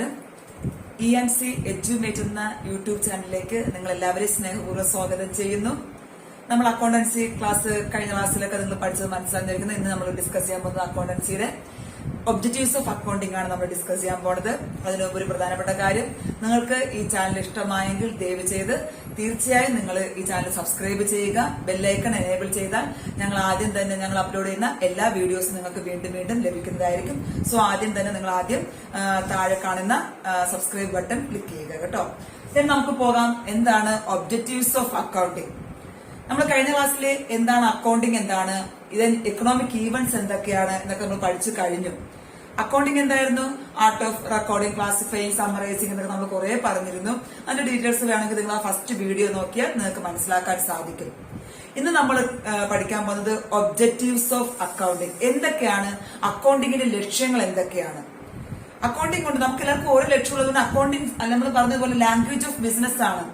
നമസ്കാരം. ENC Edumate എന്ന YouTube ചാനലിലേക്ക് നിങ്ങൾ എല്ലാവരെയും സ്നേഹപൂർവ്വം സ്വാഗതം ചെയ്യുന്നു. നമ്മൾ അക്കൗണ്ടൻസി ക്ലാസ് കഴിഞ്ഞ ക്ലാസ്സിലൊക്കെ നിങ്ങൾ പഠിച്ചത് മനസ്സിലാക്കിയിരിക്കുന്നത്. ഇന്ന് നമ്മൾ ഡിസ്കസ് ചെയ്യാൻ പോകുന്നത് അക്കൗണ്ടൻസിയുടെ ഒബ്ജക്റ്റീവ്സ് ഓഫ് അക്കൗണ്ടിംഗ് ആണ് നമ്മൾ ഡിസ്കസ് ചെയ്യാൻ പോകുന്നത്. അതിന് ഒരു പ്രധാനപ്പെട്ട കാര്യം, നിങ്ങൾക്ക് ഈ ചാനൽ ഇഷ്ടമായെങ്കിൽ ദയവ് ചെയ്ത് തീർച്ചയായും നിങ്ങൾ ഈ ചാനൽ സബ്സ്ക്രൈബ് ചെയ്യുക. ബെല്ലൈക്കൺ എനേബിൾ ചെയ്താൽ ഞങ്ങൾ അപ്ലോഡ് ചെയ്യുന്ന എല്ലാ വീഡിയോസും നിങ്ങൾക്ക് വീണ്ടും വീണ്ടും ലഭിക്കുന്നതായിരിക്കും. സോ ആദ്യം തന്നെ നിങ്ങൾ താഴെ കാണുന്ന സബ്സ്ക്രൈബ് ബട്ടൺ ക്ലിക്ക് ചെയ്യുക കേട്ടോ. നമുക്ക് പോകാം. എന്താണ് ഒബ്ജക്റ്റീവ്സ് ഓഫ് അക്കൗണ്ടിംഗ്? നമ്മൾ കഴിഞ്ഞ ക്ലാസ്സിൽ എന്താണ് അക്കൗണ്ടിംഗ്, എന്താണ് എക്കണോമിക് ഈവന്റ്സ് എന്തൊക്കെയാണ് എന്നൊക്കെ നമ്മൾ പഠിച്ചു കഴിഞ്ഞു. അക്കൗണ്ടിംഗ് എന്തായിരുന്നു? Art of recording, classifying, summarising എന്നൊക്കെ നമ്മൾ കുറെ പറഞ്ഞിരുന്നു. അതിന്റെ ഡീറ്റെയിൽസ് വേണമെങ്കിൽ നിങ്ങൾ ആ ഫസ്റ്റ് വീഡിയോ നോക്കിയാൽ നിങ്ങൾക്ക് മനസ്സിലാക്കാൻ സാധിക്കും. ഇന്ന് നമ്മൾ പഠിക്കാൻ പോകുന്നത് ഒബ്ജക്റ്റീവ്സ് ഓഫ് അക്കൗണ്ടിംഗ്. എന്തൊക്കെയാണ് അക്കൗണ്ടിങ്ങിന്റെ ലക്ഷ്യങ്ങൾ? എന്തൊക്കെയാണ് അക്കൗണ്ടിംഗ് കൊണ്ട് നമുക്ക് എല്ലാവർക്കും ഓരോ ലക്ഷ്യമുള്ളതുകൊണ്ട് അക്കൗണ്ടിംഗ് നമ്മൾ പറഞ്ഞതുപോലെ ലാംഗ്വേജ് ഓഫ് ബിസിനസ് ആണ്.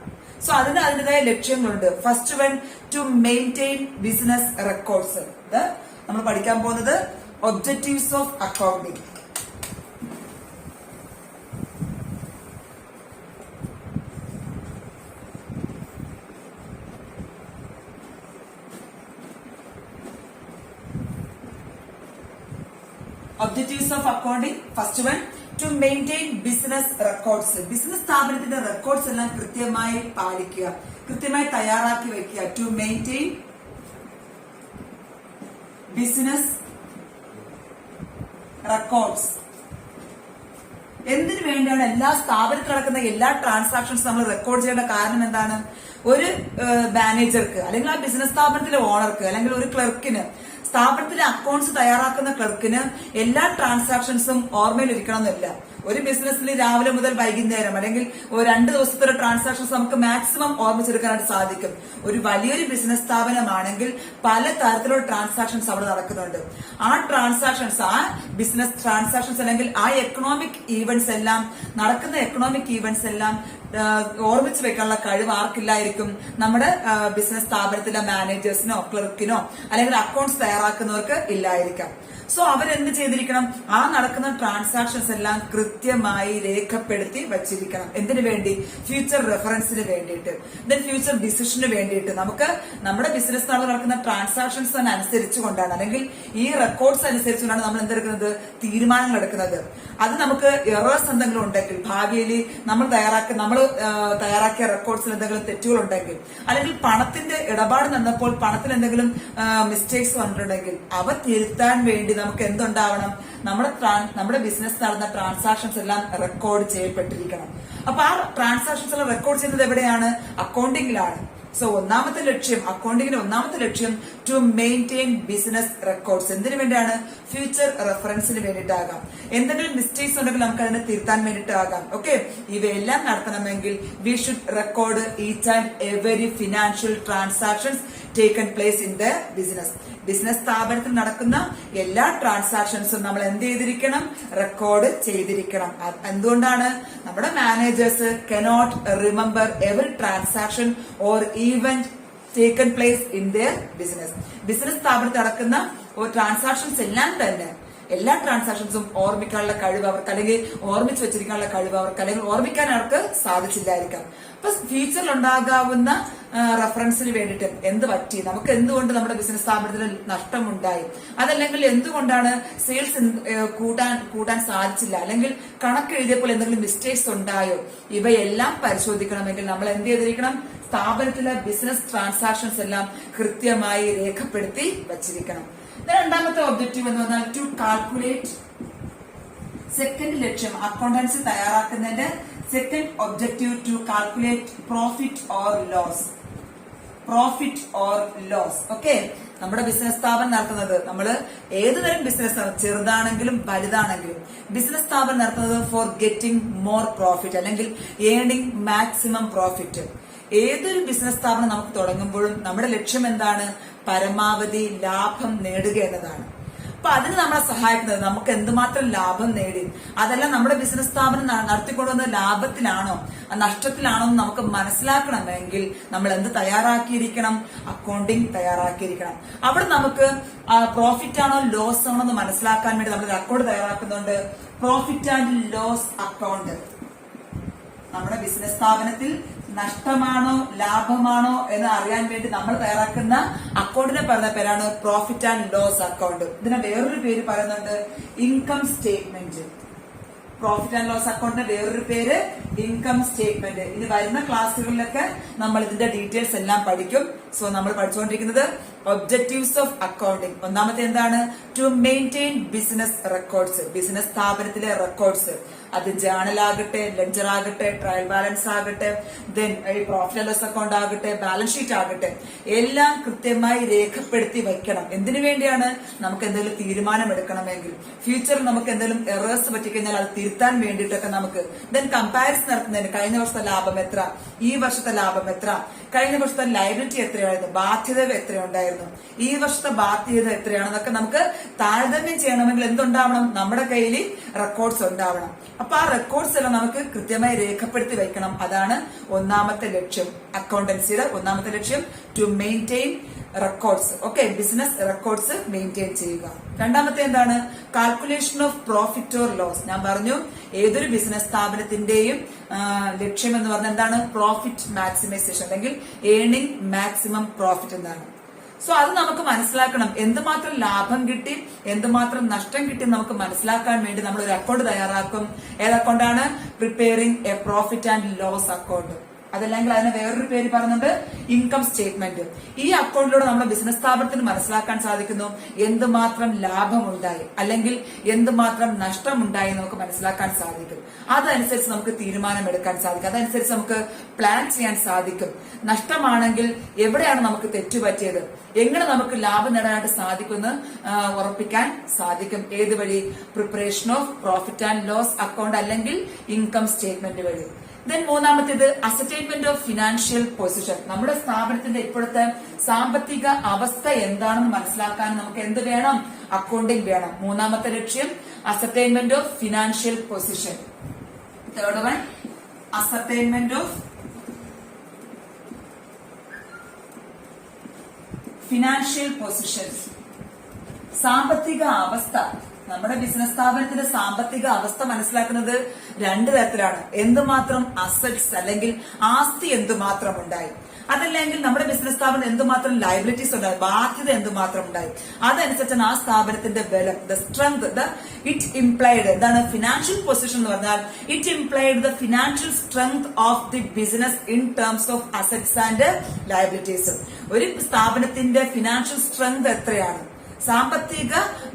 സോ അതിന് അതിൻ്റെതായ ലക്ഷ്യങ്ങളുണ്ട്. First one, to maintain business records. ഇത് നമ്മൾ പഠിക്കാൻ പോകുന്നത് objectives of accounting. Objectives of accounting. First one, to maintain business records. Business സ്ഥാപനത്തിന്റെ റെക്കോർഡ്സ് എല്ലാം കൃത്യമായി പാലിക്കുക, കൃത്യമായി തയ്യാറാക്കി വയ്ക്കുക. To maintain business records. എന്തിനു വേണ്ടിയാണ് എല്ലാ സ്ഥാപനത്തിൽ നടക്കുന്ന എല്ലാ ട്രാൻസാക്ഷൻസ് നമ്മൾ റെക്കോർഡ് ചെയ്യേണ്ട കാരണം എന്താണ്? ഒരു മാനേജർക്ക് അല്ലെങ്കിൽ ആ ബിസിനസ് സ്ഥാപനത്തിലെ ഓണർക്ക് അല്ലെങ്കിൽ ഒരു ക്ലർക്കിന്, സ്ഥാപനത്തിലെ അക്കൗണ്ട്സ് തയ്യാറാക്കുന്ന ക്ലർക്കിന് എല്ലാ ട്രാൻസാക്ഷൻസും ഓർമ്മയിലിരിക്കണം എന്നില്ല. ഒരു ബിസിനസ്സിൽ രാവിലെ മുതൽ വൈകുന്നേരം അല്ലെങ്കിൽ 2 ദിവസത്തെ ഒരു ട്രാൻസാക്ഷൻസ് നമുക്ക് മാക്സിമം ഓർമ്മിച്ചെടുക്കാനായിട്ട് സാധിക്കും. ഒരു വലിയൊരു ബിസിനസ് സ്ഥാപനമാണെങ്കിൽ പല തരത്തിലുള്ള ട്രാൻസാക്ഷൻസ് അവിടെ നടക്കുന്നുണ്ട്. ആ ബിസിനസ് ട്രാൻസാക്ഷൻസ് അല്ലെങ്കിൽ ആ എക്കണോമിക് ഈവന്റ്സ് എല്ലാം ഓർമ്മിച്ച് വെക്കാനുള്ള കഴിവ് ആർക്കില്ലായിരിക്കും? നമ്മുടെ ബിസിനസ് സ്ഥാപനത്തിലെ മാനേജേഴ്സിനോ ക്ലർക്കിനോ അല്ലെങ്കിൽ അക്കൗണ്ട്സ് തയ്യാറാക്കുന്നവർക്ക് ഇല്ലായിരിക്കാം. സോ അവരെന്ത് ചെയ്തിരിക്കണം? ആ നടക്കുന്ന ട്രാൻസാക്ഷൻസ് എല്ലാം കൃത്യമായി രേഖപ്പെടുത്തി വച്ചിരിക്കണം. എന്തിനു വേണ്ടി? ഫ്യൂച്ചർ റെഫറൻസിന് വേണ്ടിയിട്ട്, ദെൻ ഫ്യൂച്ചർ ഡിസിഷന് വേണ്ടിയിട്ട്. നമുക്ക് നമ്മുടെ ബിസിനസ് നടക്കുന്ന ട്രാൻസാക്ഷൻസ് അനുസരിച്ചുകൊണ്ടാണ് അല്ലെങ്കിൽ ഈ റെക്കോർഡ്സ് അനുസരിച്ചുകൊണ്ടാണ് നമ്മൾ എന്തെടുക്കുന്നത്? തീരുമാനങ്ങൾ എടുക്കുന്നത്. അത് നമുക്ക് എറേഴ്സ് എന്തെങ്കിലും ഉണ്ടെങ്കിൽ, ഭാവിയിൽ നമ്മൾ തയ്യാറാക്കിയ റെക്കോർഡ്സിൽ എന്തെങ്കിലും തെറ്റുകൾ ഉണ്ടെങ്കിൽ, അല്ലെങ്കിൽ പണത്തിന്റെ ഇടപാട് നടന്നപ്പോൾ പണത്തിൽ എന്തെങ്കിലും മിസ്റ്റേക്സ് വന്നിട്ടുണ്ടെങ്കിൽ അവ തിരുത്താൻ വേണ്ടി നമുക്ക് എന്തുണ്ടാവണം? നമ്മുടെ ബിസിനസ് നടന്ന ട്രാൻസാക്ഷൻസ് എല്ലാം റെക്കോർഡ് ചെയ്യപ്പെട്ടിരിക്കണം. അപ്പൊ ആ ട്രാൻസാക്ഷൻസ് എല്ലാം റെക്കോർഡ് ചെയ്യുന്നത് എവിടെയാണ്? അക്കൗണ്ടിംഗിലാണ്. സോ അക്കൗണ്ടിങ്ങിന്റെ ഒന്നാമത്തെ ലക്ഷ്യം ടു മെയിൻറ്റെയിൻ ബിസിനസ് റെക്കോർഡ്സ്. എന്തിനു വേണ്ടിയാണ്? ഫ്യൂച്ചർ റെഫറൻസിന് വേണ്ടിയിട്ടാകാം, എന്തെങ്കിലും മിസ്റ്റേക്സ് ഉണ്ടെങ്കിൽ നമുക്ക് അതിനെ തിരുത്താൻ വേണ്ടിയിട്ടാകാം. ഓക്കെ, ഇവയെല്ലാം നടത്തണമെങ്കിൽ we should record each and every financial transactions taken place in the business സ്ഥാപനത്തിൽ നടക്കുന്ന എല്ലാ ട്രാൻസാക്ഷൻസും നമ്മൾ എന്ത് ചെയ്തിരിക്കണം? റെക്കോർഡ് ചെയ്തിരിക്കണം. എന്തുകൊണ്ടാണ്? നമ്മുടെ managers cannot remember every transaction or event taken place in there business സ്ഥാപനത്തിൽ നടക്കുന്ന ട്രാൻസാക്ഷൻസ് എല്ലാ ട്രാൻസാക്ഷൻസും ഓർമ്മിക്കാനുള്ള കഴിവ് അവർക്ക്, അല്ലെങ്കിൽ ഓർമ്മിച്ച് വെച്ചിരിക്കാനുള്ള കഴിവ് അവർക്ക്, അല്ലെങ്കിൽ ഓർമ്മിക്കാൻ അവർക്ക് സാധിച്ചില്ലായിരിക്കാം. അപ്പൊ ഫ്യൂച്ചറിൽ ഉണ്ടാകാവുന്ന റെഫറൻസിന് വേണ്ടിയിട്ട് എന്ത് പറ്റി, നമുക്ക് എന്തുകൊണ്ട് നമ്മുടെ ബിസിനസ് സ്ഥാപനത്തിന് നഷ്ടമുണ്ടായി, അതല്ലെങ്കിൽ എന്തുകൊണ്ടാണ് സെയിൽസ് കൂട്ടാൻ സാധിച്ചില്ല, അല്ലെങ്കിൽ കണക്ക് എഴുതിയപ്പോൾ എന്തെങ്കിലും മിസ്റ്റേക്സ് ഉണ്ടായോ, ഇവയെല്ലാം പരിശോധിക്കണമെങ്കിൽ നമ്മൾ എന്ത് ചെയ്തിരിക്കണം? സ്ഥാപനത്തിലെ ബിസിനസ് ട്രാൻസാക്ഷൻസ് എല്ലാം കൃത്യമായി രേഖപ്പെടുത്തി വച്ചിരിക്കണം. രണ്ടാമത്തെ ഒബ്ജക്റ്റീവ് എന്ന് പറഞ്ഞാൽ ടു കാൽക്കുലേറ്റ്. സെക്കൻഡ് ലക്ഷ്യം, അക്കൗണ്ടൻസി തയ്യാറാക്കുന്നതിന്റെ second objective to calculate profit or loss. Okay, നമ്മുടെ ബിസിനസ് സ്ഥാപനം നടത്തുന്നത്, നമ്മൾ ഏതുതരം ബിസിനസ്, ചെറുതാണെങ്കിലും വലുതാണെങ്കിലും ബിസിനസ് സ്ഥാപനം നടത്തുന്നത് ഫോർ ഗെറ്റിംഗ് മോർ പ്രോഫിറ്റ് അല്ലെങ്കിൽ ഏണിംഗ് മാക്സിമം പ്രോഫിറ്റ്. ഏതൊരു ബിസിനസ് സ്ഥാപനം നമുക്ക് തുടങ്ങുമ്പോഴും നമ്മുടെ ലക്ഷ്യം എന്താണ്? പരമാവധി ലാഭം നേടുക എന്നതാണ്. അപ്പൊ അതിന് നമ്മളെ സഹായിക്കുന്നത് നമുക്ക് എന്തുമാത്രം ലാഭം നേടി, അതെല്ലാം നമ്മുടെ ബിസിനസ് സ്ഥാപനം നടത്തിക്കൊണ്ടുവന്ന ലാഭത്തിലാണോ നഷ്ടത്തിലാണോ എന്ന് നമുക്ക് മനസ്സിലാക്കണമെങ്കിൽ നമ്മൾ എന്ത് തയ്യാറാക്കിയിരിക്കണം? അക്കൗണ്ടിങ് തയ്യാറാക്കിയിരിക്കണം. അവിടെ നമുക്ക് പ്രോഫിറ്റ് ആണോ ലോസ് ആണോ എന്ന് മനസ്സിലാക്കാൻ വേണ്ടി നമ്മൾ അക്കൗണ്ട് തയ്യാറാക്കുന്നുണ്ട്. Profit and loss account. നമ്മുടെ ബിസിനസ് സ്ഥാപനത്തിൽ നഷ്ടമാണോ ലാഭമാണോ എന്ന് അറിയാൻ വേണ്ടി നമ്മൾ തയ്യാറാക്കുന്ന അക്കൗണ്ടിനെ പറയുന്ന പേരാണ് പ്രോഫിറ്റ് ആൻഡ് ലോസ് അക്കൗണ്ട്. ഇതിനെ വേറൊരു പേര് പറയുന്നുണ്ട് income statement. Profit and loss അക്കൗണ്ടിന്റെ വേറൊരു പേര് ഇൻകം സ്റ്റേറ്റ്മെന്റ്. ഇനി വരുന്ന ക്ലാസ്സുകളിലൊക്കെ നമ്മൾ ഇതിന്റെ ഡീറ്റെയിൽസ് എല്ലാം പഠിക്കും. സോ നമ്മൾ പഠിച്ചുകൊണ്ടിരിക്കുന്നത് ഒബ്ജക്റ്റീവ്സ് ഓഫ് അക്കൗണ്ടിങ്. ഒന്നാമത്തെ എന്താണ്? To maintain business records. Business സ്ഥാപനത്തിലെ റെക്കോർഡ്സ്, അത് ജേണൽ ആകട്ടെ, ലെഡ്ജർ ആകട്ടെ, ട്രയൽ ബാലൻസ് ആകട്ടെ, then profit and loss account ആകട്ടെ, ബാലൻസ് ഷീറ്റ് ആകട്ടെ, എല്ലാം കൃത്യമായി രേഖപ്പെടുത്തി വെക്കണം. എന്തിനു വേണ്ടിയാണ്? നമുക്ക് എന്തെങ്കിലും തീരുമാനം എടുക്കണമെങ്കിൽ, ഫ്യൂച്ചറിൽ നമുക്ക് എന്തെങ്കിലും എറേഴ്സ് പറ്റിക്കഴിഞ്ഞാൽ അത് തിരുത്താൻ വേണ്ടിയിട്ടൊക്കെ നമുക്ക് ദെൻ കമ്പാരിസൺ നടത്തുന്നതിന് കഴിഞ്ഞ വർഷത്തെ ലാഭം എത്ര, ഈ വർഷത്തെ ലാഭം എത്ര, കഴിഞ്ഞ വർഷത്തെ ലയബിലിറ്റി എത്രയായിരുന്നു, ബാധ്യത എത്രയുണ്ടായിരുന്നു, ഈ വർഷത്തെ ബാധ്യത എത്രയാണെന്നൊക്കെ നമുക്ക് താരതമ്യം ചെയ്യണമെങ്കിൽ എന്തുണ്ടാവണം? നമ്മുടെ കയ്യിൽ റെക്കോർഡ്സ് ഉണ്ടാവണം. അപ്പൊ ആ റെക്കോർഡ്സ് എല്ലാം നമുക്ക് കൃത്യമായി രേഖപ്പെടുത്തി വെക്കണം. അതാണ് ഒന്നാമത്തെ ലക്ഷ്യം. അക്കൗണ്ടൻസിയുടെ ഒന്നാമത്തെ ലക്ഷ്യം to maintain records. Okay, business records maintain ചെയ്യുക. രണ്ടാമത്തെ എന്താണ്? Calculation of profit or loss. ഞാൻ പറഞ്ഞു ഏതൊരു ബിസിനസ് സ്ഥാപനത്തിന്റെയും ലക്ഷ്യം എന്ന് പറഞ്ഞാൽ എന്താണ്? പ്രോഫിറ്റ് മാക്സിമൈസേഷൻ അല്ലെങ്കിൽ ഏണിംഗ് മാക്സിമം പ്രോഫിറ്റ് എന്നാണ്. സോ അത് നമുക്ക് മനസ്സിലാക്കണം. എന്തുമാത്രം ലാഭം കിട്ടി, എന്തുമാത്രം നഷ്ടം കിട്ടി നമുക്ക് മനസ്സിലാക്കാൻ വേണ്ടി നമ്മൾ ഒരു അക്കൗണ്ട് തയ്യാറാക്കും. ഏത് അക്കൗണ്ടാണ്? Preparing a profit and loss account. അതല്ലെങ്കിൽ അതിന് വേറൊരു പേര് പറയുന്നുണ്ട് ഇൻകം സ്റ്റേറ്റ്മെന്റ്. ഈ അക്കൗണ്ടിലൂടെ നമ്മുടെ ബിസിനസ് സ്ഥാപനത്തിന് മനസ്സിലാക്കാൻ സാധിക്കുന്നു എന്തുമാത്രം ലാഭമുണ്ടായി അല്ലെങ്കിൽ എന്തുമാത്രം നഷ്ടമുണ്ടായി നമുക്ക് മനസ്സിലാക്കാൻ സാധിക്കും. അതനുസരിച്ച് നമുക്ക് തീരുമാനമെടുക്കാൻ സാധിക്കും. അതനുസരിച്ച് നമുക്ക് പ്ലാൻ ചെയ്യാൻ സാധിക്കും. നഷ്ടമാണെങ്കിൽ എവിടെയാണ് നമുക്ക് തെറ്റുപറ്റിയത്, എങ്ങനെ നമുക്ക് ലാഭം നേടാനായിട്ട് സാധിക്കുമെന്ന് ഉറപ്പിക്കാൻ സാധിക്കും. ഏത് വഴി? Preparation of profit and loss account അല്ലെങ്കിൽ ഇൻകം സ്റ്റേറ്റ്മെന്റ് വഴി. ദെൻ മൂന്നാമത്തേത് അസറ്റൈൻമെന്റ് ഓഫ് ഫിനാൻഷ്യൽ പൊസിഷൻ. നമ്മുടെ സ്ഥാപനത്തിന്റെ ഇപ്പോഴത്തെ സാമ്പത്തിക അവസ്ഥ എന്താണെന്ന് മനസ്സിലാക്കാൻ നമുക്ക് എന്ത് വേണം? അക്കൗണ്ടിംഗ് വേണം. മൂന്നാമത്തെ ലക്ഷ്യം ascertainment of financial position. Third one ascertainment of financial position. സാമ്പത്തിക അവസ്ഥ. നമ്മുടെ ബിസിനസ് സ്ഥാപനത്തിന്റെ സാമ്പത്തിക അവസ്ഥ മനസ്സിലാക്കുന്നത് രണ്ട് തരത്തിലാണ്. എന്തുമാത്രം അസറ്റ്സ് അല്ലെങ്കിൽ ആസ്തി എന്തുമാത്രം ഉണ്ടായി, അതല്ലെങ്കിൽ നമ്മുടെ ബിസിനസ് സ്ഥാപനം എന്തുമാത്രം ലയബിലിറ്റീസ് ഉണ്ടായി, ബാധ്യത എന്തുമാത്രം ഉണ്ടായി, അതനുസരിച്ചാണ് ആ സ്ഥാപനത്തിന്റെ ബലം, ദ സ്ട്രെങ്ത്, ഇറ്റ് ഇംപ്ലൈഡ്. എന്താണ് ഫിനാൻഷ്യൽ പൊസിഷൻ എന്ന് പറഞ്ഞാൽ? It implied the financial strength of the business in terms of assets and liabilities. ഒരു സ്ഥാപനത്തിന്റെ ഫിനാൻഷ്യൽ സ്ട്രെങ്ത് എത്രയാണ്, സാമ്പത്തിക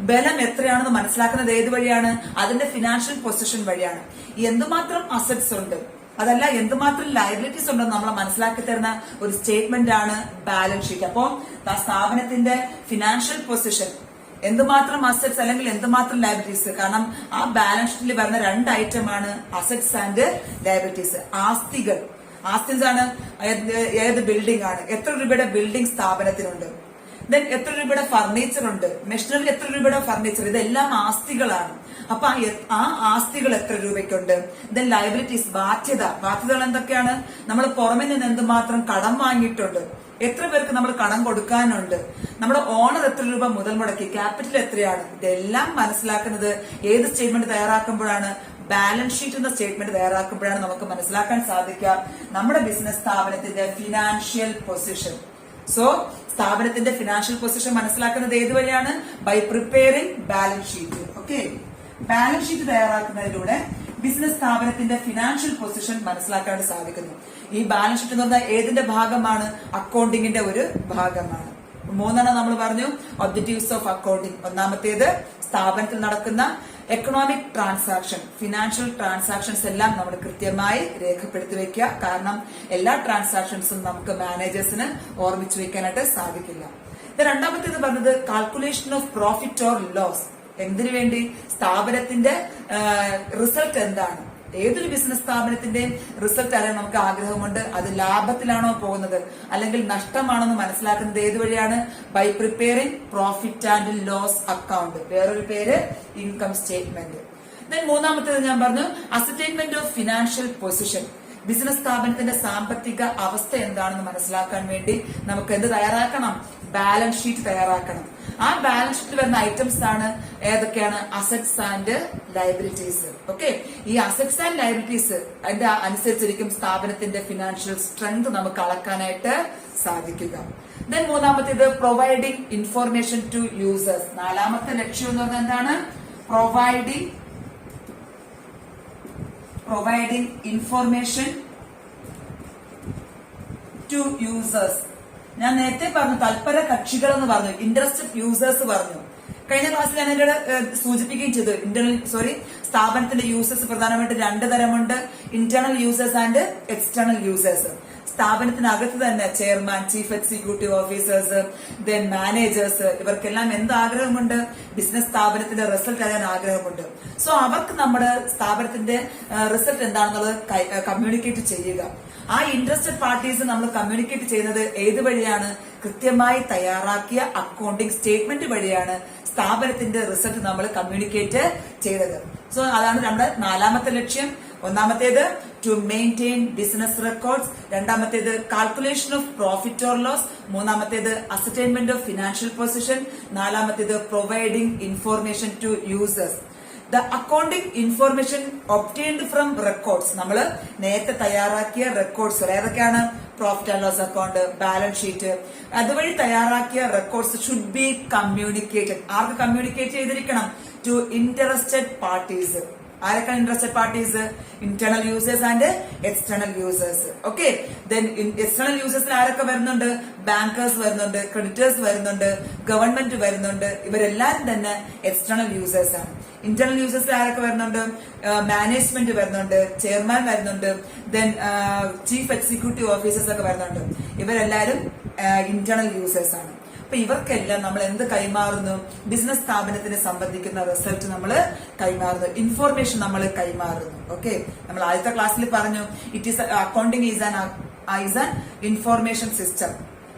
ബലം എത്രയാണെന്ന് മനസ്സിലാക്കുന്നത് ഏത് വഴിയാണ്? അതിന്റെ ഫിനാൻഷ്യൽ പൊസിഷൻ വഴിയാണ്. എന്തുമാത്രം അസറ്റ്സ് ഉണ്ട്, അതല്ല എന്തുമാത്രം ലയബിലിറ്റീസ് ഉണ്ടെന്ന് നമ്മളെ മനസ്സിലാക്കി തരുന്ന ഒരു സ്റ്റേറ്റ്മെന്റ് ആണ് ബാലൻസ് ഷീറ്റ്. അപ്പോൾ സ്ഥാപനത്തിന്റെ ഫിനാൻഷ്യൽ പൊസിഷൻ, എന്തുമാത്രം അസറ്റ്സ് അല്ലെങ്കിൽ എന്തുമാത്രം ലയബിലിറ്റീസ്. കാരണം ആ ബാലൻസ് ഷീറ്റിൽ വരുന്ന രണ്ട് ഐറ്റമാണ് അസറ്റ്സ് ആൻഡ് ലയബിലിറ്റീസ്. ആസ്തികൾ, ആസ്തിസ് ആണ് ഏത് ബിൽഡിംഗ് ആണ്, എത്ര രൂപയുടെ ബിൽഡിംഗ് സ്ഥാപനത്തിനുണ്ട്, ദെൻ എത്ര രൂപയുടെ ഫർണിച്ചർ ഉണ്ട്, മെഷീനറി എത്ര രൂപയുടെ ഫർണിച്ചർ, ഇതെല്ലാം ആസ്തികളാണ്. അപ്പൊ ആ ആസ്തികൾ എത്ര രൂപയ്ക്കുണ്ട്. ദെൻ ലയബിലിറ്റീസ്, ബാധ്യതകൾ എന്തൊക്കെയാണ്? നമ്മൾ പുറമെ നിന്ന് എന്തുമാത്രം കടം വാങ്ങിയിട്ടുണ്ട്, എത്ര പേർക്ക് നമ്മൾ കടം കൊടുക്കാനുണ്ട്, നമ്മുടെ ഓണർ എത്ര രൂപ മുതൽ മുടക്കി, ക്യാപിറ്റൽ എത്രയാണ്. ഇതെല്ലാം മനസ്സിലാക്കുന്നത് ഏത് സ്റ്റേറ്റ്മെന്റ് തയ്യാറാക്കുമ്പോഴാണ്? ബാലൻസ് ഷീറ്റ് എന്ന സ്റ്റേറ്റ്മെന്റ് തയ്യാറാക്കുമ്പോഴാണ് നമുക്ക് മനസ്സിലാക്കാൻ സാധിക്കുക നമ്മുടെ ബിസിനസ് സ്ഥാപനത്തിന്റെ ഫിനാൻഷ്യൽ പൊസിഷൻ. സോ സ്ഥാപനത്തിന്റെ ഫിനാൻഷ്യൽ പൊസിഷൻ മനസ്സിലാക്കുന്നത് ഏത് വഴിയാണ്? By preparing balance sheet. Okay, balance sheet തയ്യാറാക്കുന്നതിലൂടെ ബിസിനസ് സ്ഥാപനത്തിന്റെ ഫിനാൻഷ്യൽ പൊസിഷൻ മനസ്സിലാക്കാൻ സാധിക്കുന്നു. ഈ ബാലൻസ് ഷീറ്റ് എന്ന് പറഞ്ഞാൽ ഏതിന്റെ ഭാഗമാണ്? അക്കൗണ്ടിങ്ങിന്റെ ഒരു ഭാഗമാണ്. മൂന്നെണ്ണം നമ്മൾ പറഞ്ഞു. Objectives of accounting. ഒന്നാമത്തേത് സ്ഥാപനത്തിൽ നടക്കുന്ന എക്കണോമിക് ട്രാൻസാക്ഷൻ, ഫിനാൻഷ്യൽ ട്രാൻസാക്ഷൻസ് എല്ലാം നമ്മൾ കൃത്യമായി രേഖപ്പെടുത്തി വെക്കുക. കാരണം എല്ലാ ട്രാൻസാക്ഷൻസും നമുക്ക് മാനേജേഴ്സിന് ഓർമ്മിച്ചു വെക്കാനായിട്ട് സാധിക്കില്ല. രണ്ടാമത്തേത് പറഞ്ഞത് calculation of profit or loss. എന്തിനു വേണ്ടി? സ്ഥാപനത്തിന്റെ റിസൾട്ട് എന്താണ്, ഏതൊരു ബിസിനസ് സ്ഥാപനത്തിന്റെയും റിസൾട്ട് അറിയാൻ നമുക്ക് ആഗ്രഹമുണ്ട്. അത് ലാഭത്തിലാണോ പോകുന്നത് അല്ലെങ്കിൽ നഷ്ടമാണെന്ന് മനസ്സിലാക്കുന്നത് ഏത് വഴിയാണ്? By preparing profit and loss account, വേറൊരു പേര് ഇൻകം സ്റ്റേറ്റ്മെന്റ്. മൂന്നാമത്തേത് ഞാൻ പറഞ്ഞു ascertainment of financial position. Business സ്ഥാപനത്തിന്റെ സാമ്പത്തിക അവസ്ഥ എന്താണെന്ന് മനസ്സിലാക്കാൻ വേണ്ടി നമുക്ക് എന്ത് തയ്യാറാക്കണം? ബാലൻസ് ഷീറ്റ് തയ്യാറാക്കണം. ആ ബാലൻസ് ഷീറ്റിൽ വരുന്ന ഐറ്റംസ് ആണ് ഏതൊക്കെയാണ്? Assets and liabilities. ഓക്കെ, ഈ അസറ്റ്സ് ആൻഡ് ലയബിലിറ്റീസ് അതിന്റെ അനുസരിച്ചിരിക്കും സ്ഥാപനത്തിന്റെ ഫിനാൻഷ്യൽ സ്ട്രെങ്ത് നമുക്ക് അളക്കാനായിട്ട് സാധിക്കുക. ദെൻ മൂന്നാമത്തേത് പ്രൊവൈഡിംഗ് ഇൻഫോർമേഷൻ ടു യൂസേഴ്സ്. നാലാമത്തെ ലക്ഷ്യം എന്ന് പറഞ്ഞാൽ എന്താണ്? providing information to users. ഞാൻ നേരത്തെ പറഞ്ഞു തൽപര കക്ഷികൾ എന്ന് പറഞ്ഞു, ഇൻട്രസ്റ്റഡ് യൂസേഴ്സ് പറഞ്ഞു. കഴിഞ്ഞ ക്ലാസ്സിൽ ഞാൻ എന്നോട് സൂചിപ്പിക്കുകയും ചെയ്തു. സ്ഥാപനത്തിന്റെ യൂസേഴ്സ് പ്രധാനമായിട്ട് രണ്ട് തരമുണ്ട്, internal users and external users. സ്ഥാപനത്തിനകത്ത് തന്നെ chairman, chief executive officers, then managers, ഇവർക്കെല്ലാം എന്ത് ആഗ്രഹമുണ്ട്? ബിസിനസ് സ്ഥാപനത്തിന്റെ റിസൾട്ട് അറിയാൻ ആഗ്രഹമുണ്ട്. സോ അവർക്ക് നമ്മുടെ സ്ഥാപനത്തിന്റെ റിസൾട്ട് എന്താണെന്നുള്ളത് കമ്മ്യൂണിക്കേറ്റ് ചെയ്യുക. ആ ഇൻട്രസ്റ്റഡ് പാർട്ടീസ് നമ്മൾ കമ്മ്യൂണിക്കേറ്റ് ചെയ്യുന്നത് ഏത് വഴിയാണ്? കൃത്യമായി തയ്യാറാക്കിയ അക്കൗണ്ടിംഗ് സ്റ്റേറ്റ്മെന്റ് വഴിയാണ് സ്ഥാപനത്തിന്റെ റിസൾട്ട് നമ്മൾ കമ്മ്യൂണിക്കേറ്റ് ചെയ്തത്. സോ അതാണ് നമ്മുടെ നാലാമത്തെ ലക്ഷ്യം. ഒന്നാമത്തേത് ടു മെയിൻറ്റെയിൻ ബിസിനസ് റെക്കോർഡ്സ്, രണ്ടാമത്തേത് calculation of profit or loss, മൂന്നാമത്തേത് അസർടൈൻമെന്റ് ഓഫ് ഫിനാൻഷ്യൽ പൊസിഷൻ, നാലാമത്തേത് providing information to users. The accounting information obtained from records. നമ്മൾ നേരത്തെ തയ്യാറാക്കിയ റെക്കോർഡ്സ് ഏതൊക്കെയാണ്? Profit and loss account, balance sheet, അതുവഴി തയ്യാറാക്കിയ റെക്കോർഡ്സ് ഷുഡ് ബി കമ്മ്യൂണിക്കേറ്റഡ്. ആർക്ക് കമ്മ്യൂണിക്കേറ്റ് ചെയ്തിരിക്കണം? To interested parties. ആരൊക്കെയാണ് interested parties? Internal users and external users. Okay, then external യൂസേഴ്സിൽ ആരൊക്കെ വരുന്നുണ്ട്? ബാങ്കേഴ്സ് വരുന്നുണ്ട്, ക്രെഡിറ്റേഴ്സ് വരുന്നുണ്ട്, ഗവൺമെന്റ് വരുന്നുണ്ട്. ഇവരെല്ലാരും തന്നെ എക്സ്റ്റേണൽ യൂസേഴ്സ് ആണ്. ഇന്റേണൽ യൂസേഴ്സിൽ ആരൊക്കെ വരുന്നുണ്ട്? മാനേജ്മെന്റ് വരുന്നുണ്ട്, ചെയർമാൻ വരുന്നുണ്ട്, ദെൻ ചീഫ് എക്സിക്യൂട്ടീവ് ഓഫീസേഴ്സ് ഒക്കെ വരുന്നുണ്ട്. ഇവരെല്ലാരും ഇന്റേണൽ യൂസേഴ്സ് ആണ്. അപ്പൊ ഇവർക്കെല്ലാം നമ്മൾ എന്ത് കൈമാറുന്നു? ബിസിനസ് സ്ഥാപനത്തിനെ സംബന്ധിക്കുന്ന റിസൾട്ട് നമ്മൾ കൈമാറുന്നു, ഇൻഫോർമേഷൻ നമ്മൾ കൈമാറുന്നു. ഓക്കെ, നമ്മൾ ആദ്യത്തെ ക്ലാസ്സിൽ പറഞ്ഞു it is accounting is an information system.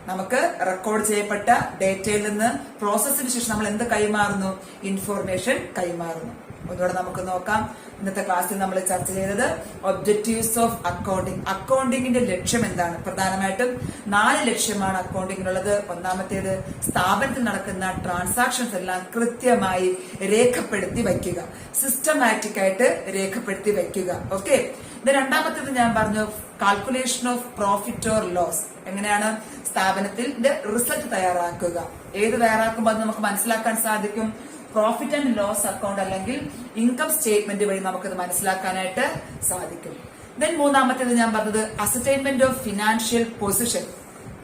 നമുക്ക് റെക്കോർഡ് ചെയ്യപ്പെട്ട ഡേറ്റയിൽ നിന്ന് പ്രോസസ്സിന് ശേഷം നമ്മൾ എന്ത് കൈമാറുന്നു? ഇൻഫോർമേഷൻ കൈമാറുന്നു. ഒന്നുകൂടെ നമുക്ക് നോക്കാം. ഇന്നത്തെ ക്ലാസ്സിൽ നമ്മൾ ചർച്ച ചെയ്തത് ഒബ്ജക്റ്റീവ്സ് ഓഫ് അക്കൗണ്ടിംഗ്. അക്കൗണ്ടിങ്ങിന്റെ ലക്ഷ്യം എന്താണ്? പ്രധാനമായിട്ടും 4 ലക്ഷ്യമാണ് അക്കൗണ്ടിങ്ങിനുള്ളത്. ഒന്നാമത്തേത് സ്ഥാപനത്തിൽ നടക്കുന്ന ട്രാൻസാക്ഷൻസ് എല്ലാം കൃത്യമായി രേഖപ്പെടുത്തി വയ്ക്കുക, സിസ്റ്റമാറ്റിക് ആയിട്ട് രേഖപ്പെടുത്തി വയ്ക്കുക. ഓക്കെ, രണ്ടാമത്തേത് ഞാൻ പറഞ്ഞു calculation of profit or loss. എങ്ങനെയാണ് സ്ഥാപനത്തിന്റെ റിസൾട്ട് തയ്യാറാക്കുക? ഏത് തയ്യാറാക്കുമ്പോൾ അത് നമുക്ക് മനസ്സിലാക്കാൻ സാധിക്കും? പ്രോഫിറ്റ് ആൻഡ് ലോസ് അക്കൗണ്ട് അല്ലെങ്കിൽ ഇൻകം സ്റ്റേറ്റ്മെന്റ് വഴി നമുക്കത് മനസ്സിലാക്കാനായിട്ട് സാധിക്കും. ദെൻ മൂന്നാമത്തേത് ഞാൻ പറഞ്ഞത് അസർടൈൻമെന്റ് ഓഫ് ഫിനാൻഷ്യൽ പൊസിഷൻ.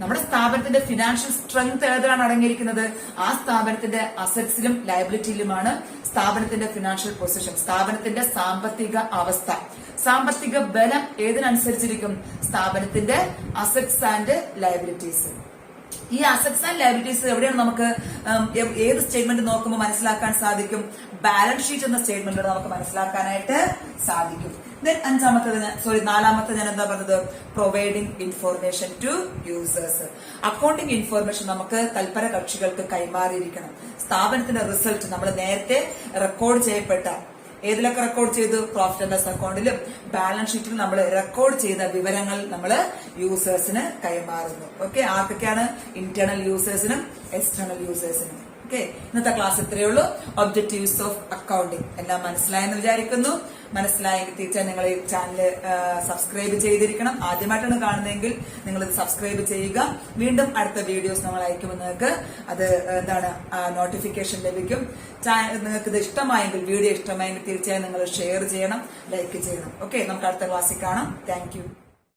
നമ്മുടെ സ്ഥാപനത്തിന്റെ ഫിനാൻഷ്യൽ സ്ട്രെങ്ത് ഏതാണ് അടങ്ങിയിരിക്കുന്നത്? ആ സ്ഥാപനത്തിന്റെ അസറ്റ്സിലും ലയബിലിറ്റിയിലുമാണ് സ്ഥാപനത്തിന്റെ ഫിനാൻഷ്യൽ പൊസിഷൻ. സ്ഥാപനത്തിന്റെ സാമ്പത്തിക അവസ്ഥ, സാമ്പത്തിക ബലം ഏതിനനുസരിച്ചിരിക്കും? സ്ഥാപനത്തിന്റെ അസറ്റ്സ് ആൻഡ് ലയബിലിറ്റീസ്. ഈ അസറ്റ്സ് ആൻഡ് ലയബിലിറ്റീസ് എവിടെയാണ് നമുക്ക് ഏത് സ്റ്റേറ്റ്മെന്റ് നോക്കുമ്പോൾ മനസ്സിലാക്കാൻ സാധിക്കും? ബാലൻസ് ഷീറ്റ് എന്ന സ്റ്റേറ്റ്മെന്റിലൂടെ നമുക്ക് മനസ്സിലാക്കാനായിട്ട് സാധിക്കും. ദെൻ നാലാമത്തെ ഞാൻ എന്താ പറഞ്ഞത്? Providing information to users. Accounting information നമുക്ക് തൽപര കക്ഷികൾക്ക് കൈമാറിയിരിക്കണം. സ്ഥാപനത്തിന്റെ റിസൾട്ട് നമ്മൾ നേരത്തെ റെക്കോർഡ് ചെയ്യപ്പെട്ട ഏതിലൊക്കെ റെക്കോർഡ് ചെയ്തു? പ്രോഫിറ്റ് ആൻഡ് ലോസ് അക്കൗണ്ടിലും ബാലൻസ് ഷീറ്റിലും നമ്മൾ റെക്കോർഡ് ചെയ്ത വിവരങ്ങൾ നമ്മൾ യൂസേഴ്സിന് കൈമാറുന്നു. ഓക്കെ, ആർക്കൊക്കെയാണ്? ഇന്റേണൽ യൂസേഴ്സിനും എക്സ്റ്റേണൽ യൂസേഴ്സിനും. ഓക്കെ, ഇന്നത്തെ ക്ലാസ് ഇത്രയേ ഉള്ളൂ. ഒബ്ജക്റ്റീവ്സ് ഓഫ് അക്കൗണ്ടിംഗ് എല്ലാം മനസ്സിലായെന്ന് വിചാരിക്കുന്നു. മനസ്സിലായെങ്കിൽ തീർച്ചയായും നിങ്ങൾ ഈ ചാനൽ സബ്സ്ക്രൈബ് ചെയ്തിരിക്കണം. ആദ്യമായിട്ടാണ് കാണുന്നതെങ്കിൽ നിങ്ങൾ ഇത് സബ്സ്ക്രൈബ് ചെയ്യുക. വീണ്ടും അടുത്ത വീഡിയോസ് നമ്മൾ അയക്കുമ്പോൾ നിങ്ങൾക്ക് അത് നോട്ടിഫിക്കേഷൻ ലഭിക്കും. നിങ്ങൾക്ക് ഇത് ഇഷ്ടമായെങ്കിൽ, വീഡിയോ ഇഷ്ടമായെങ്കിൽ തീർച്ചയായും നിങ്ങൾ ഷെയർ ചെയ്യണം, ലൈക്ക് ചെയ്യണം. ഓക്കെ, നമുക്ക് അടുത്ത ക്ലാസ്സിൽ കാണാം. Thank you.